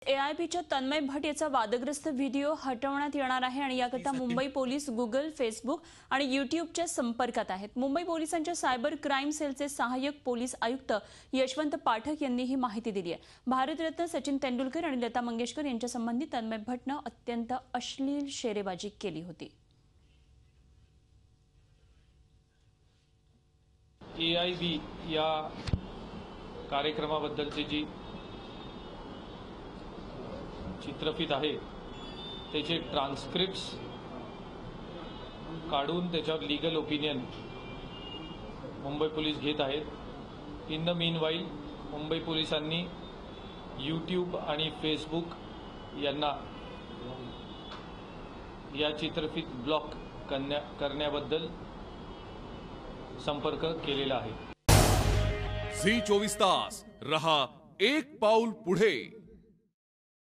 AIBच्या तन्मय भट याचा वादग्रस्त व्हिडिओ हटवण्यात येणार आहे आणि याकरता मुंबई पोलीस गुगल, फेसबुक आणि YouTubeच्या संपर्कात आहेत। मुंबई पोलिसांच्या सायबर क्राईम सेलचे सहाय्यक पोलीस आयुक्त यशवंत पाठक यांनी ही माहिती दिली आहे। भारतरत्न सचिन तेंडुलकर आणि लता मंगेशकर यांच्या संबंधित तन्मय भटने अत्यंत अश्लील शेरेबाजी केली होती। AIB या कार्यक्रमाबद्दलची जी चित्रफित आहे त्याचे ट्रान्स्क्रिप्ट्स काढून त्याच्यावर लीगल ओपिनियन मुंबई पोलीस घेत आहेत। इन द मीनवाईल मुंबई पोलिसांनी YouTube आणि Facebook यांना या चित्रफित ब्लॉक करण्याबद्दल संपर्क केलेला आहे। झी 24 तास रहा एक पाऊल पुढे।